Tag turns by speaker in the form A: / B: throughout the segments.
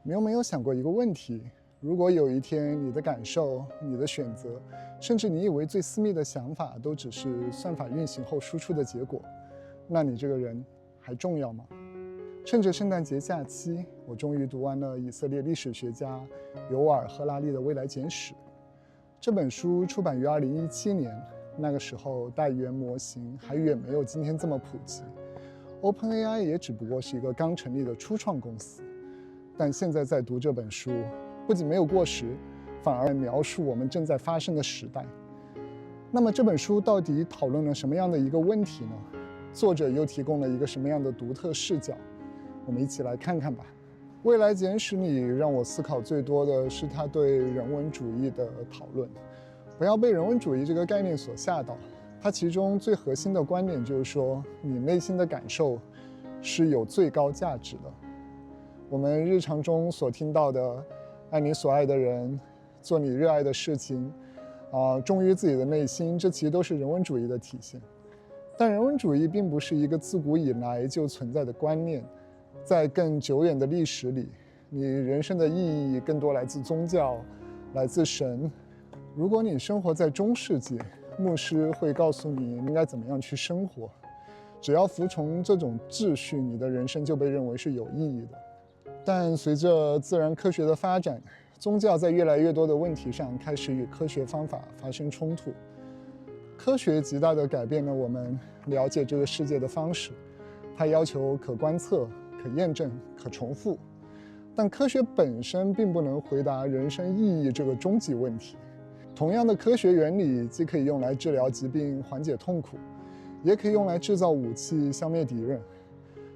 A: 你有没有想过一个问题？如果有一天你的感受、你的选择，甚至你以为最私密的想法，都只是算法运行后输出的结果，那你这个人还重要吗？趁着圣诞节假期，我终于读完了以色列历史学家尤瓦尔·赫拉利的《未来简史》。这本书出版于2017年，那个时候大语言模型还远没有今天这么普及， OpenAI 也只不过是一个刚成立的初创公司。但现在在读这本书，不仅没有过时，反而描述我们正在发生的时代。那么这本书到底讨论了什么样的一个问题呢？作者又提供了一个什么样的独特视角？我们一起来看看吧。未来简史里让我思考最多的是他对人文主义的讨论。不要被人文主义这个概念所吓到，它其中最核心的观点就是说，你内心的感受是有最高价值的。我们日常中所听到的爱你所爱的人，做你热爱的事情，忠于自己的内心，这其实都是人文主义的体现。但人文主义并不是一个自古以来就存在的观念，在更久远的历史里，你人生的意义更多来自宗教，来自神。如果你生活在中世纪，牧师会告诉你应该怎么样去生活，只要服从这种秩序，你的人生就被认为是有意义的。但随着自然科学的发展，宗教在越来越多的问题上开始与科学方法发生冲突。科学极大地改变了我们了解这个世界的方式，它要求可观测、可验证、可重复。但科学本身并不能回答人生意义这个终极问题。同样的科学原理既可以用来治疗疾病、缓解痛苦，也可以用来制造武器、消灭敌人。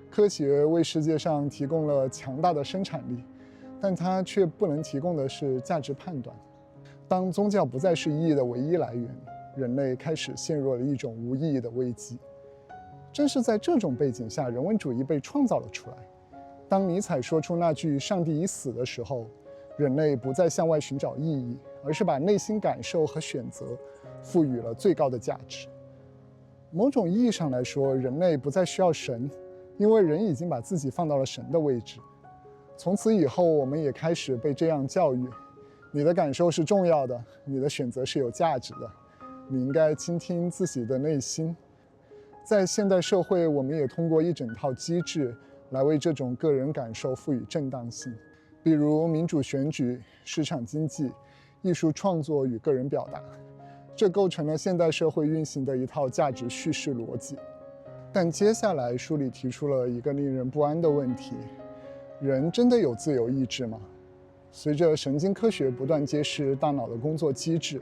A: 科学为世界上提供了强大的生产力，但它却不能提供的是价值判断。当宗教不再是意义的唯一来源，人类开始陷入了一种无意义的危机。正是在这种背景下，人文主义被创造了出来。当尼采说出那句"上帝已死"的时候，人类不再向外寻找意义，而是把内心感受和选择赋予了最高的价值。某种意义上来说，人类不再需要神，因为人已经把自己放到了神的位置。从此以后，我们也开始被这样教育：你的感受是重要的，你的选择是有价值的，你应该倾听自己的内心。在现代社会，我们也通过一整套机制来为这种个人感受赋予正当性，比如民主选举、市场经济、艺术创作与个人表达，这构成了现代社会运行的一套价值叙事逻辑。但接下来书里提出了一个令人不安的问题：人真的有自由意志吗？随着神经科学不断揭示大脑的工作机制，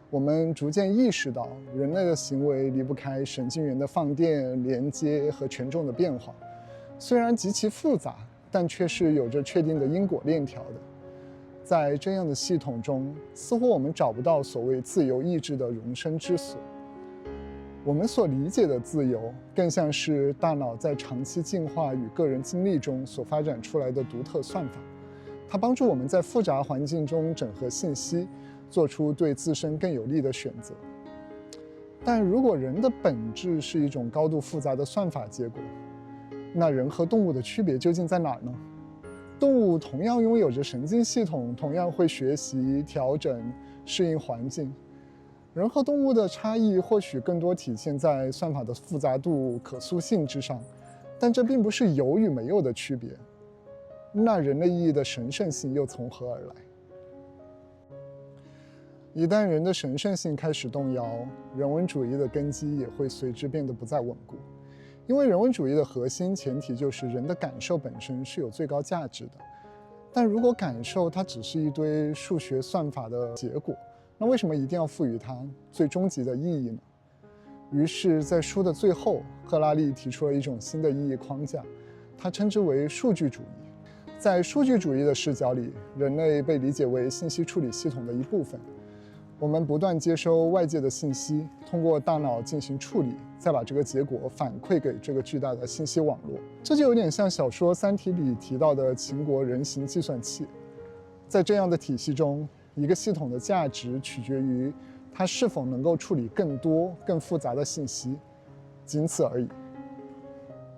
A: 我们逐渐意识到人类的行为离不开神经元的放电、连接和权重的变化。虽然极其复杂，但却是有着确定的因果链条的。在这样的系统中，似乎我们找不到所谓自由意志的容身之所。我们所理解的自由，更像是大脑在长期进化与个人经历中所发展出来的独特算法。它帮助我们在复杂环境中整合信息，做出对自身更有利的选择。但如果人的本质是一种高度复杂的算法结果，那人和动物的区别究竟在哪儿呢？动物同样拥有着神经系统，同样会学习、调整、适应环境。人和动物的差异或许更多体现在算法的复杂度、可塑性之上，但这并不是有与没有的区别。那人类意义的神圣性又从何而来？一旦人的神圣性开始动摇，人文主义的根基也会随之变得不再稳固。因为人文主义的核心前提就是人的感受本身是有最高价值的。但如果感受它只是一堆数学算法的结果，那为什么一定要赋予它最终极的意义呢？于是在书的最后，赫拉利提出了一种新的意义框架，他称之为数据主义。在数据主义的视角里，人类被理解为信息处理系统的一部分。我们不断接收外界的信息，通过大脑进行处理，再把这个结果反馈给这个巨大的信息网络。这就有点像小说《三体》里提到的秦国人形计算器。在这样的体系中，一个系统的价值取决于它是否能够处理更多、更复杂的信息，仅此而已。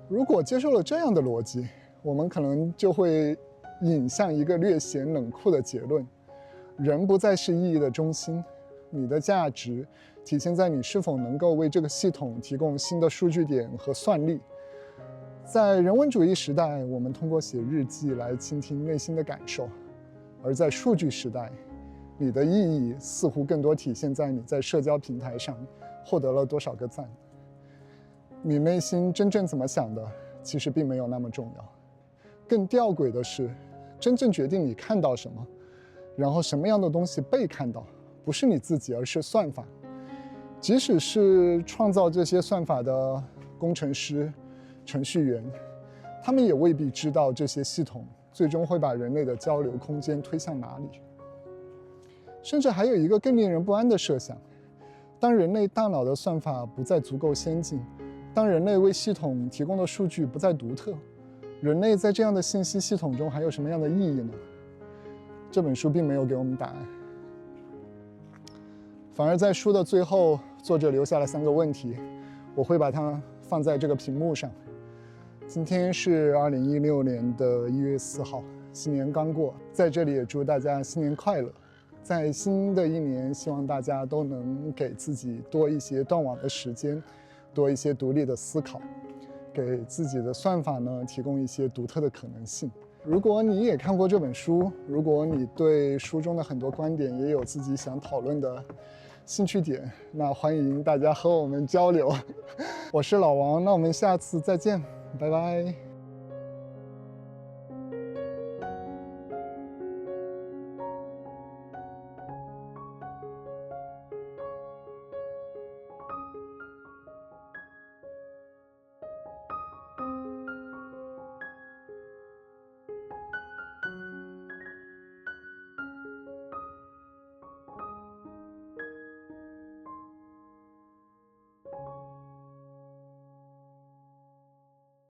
A: 如果接受了这样的逻辑，我们可能就会引向一个略显冷酷的结论：人不再是意义的中心，你的价值体现在你是否能够为这个系统提供新的数据点和算力。在人文主义时代，我们通过写日记来倾听内心的感受；而在数据时代，你的意义似乎更多体现在你在社交平台上获得了多少个赞。你内心真正怎么想的，其实并没有那么重要。更吊诡的是，真正决定你看到什么，然后什么样的东西被看到，不是你自己，而是算法。即使是创造这些算法的工程师、程序员，他们也未必知道这些系统最终会把人类的交流空间推向哪里。甚至还有一个更令人不安的设想：当人类大脑的算法不再足够先进，当人类为系统提供的数据不再独特，人类在这样的信息系统中还有什么样的意义呢？这本书并没有给我们答案，反而在书的最后，作者留下了3个问题，我会把它放在这个屏幕上。今天是2016年的1月4号，新年刚过，在这里也祝大家新年快乐。在新的一年，希望大家都能给自己多一些断网的时间，多一些独立的思考，给自己的算法呢提供一些独特的可能性。如果你也看过这本书，如果你对书中的很多观点也有自己想讨论的兴趣点，那欢迎大家和我们交流。我是老王，那我们下次再见，拜拜。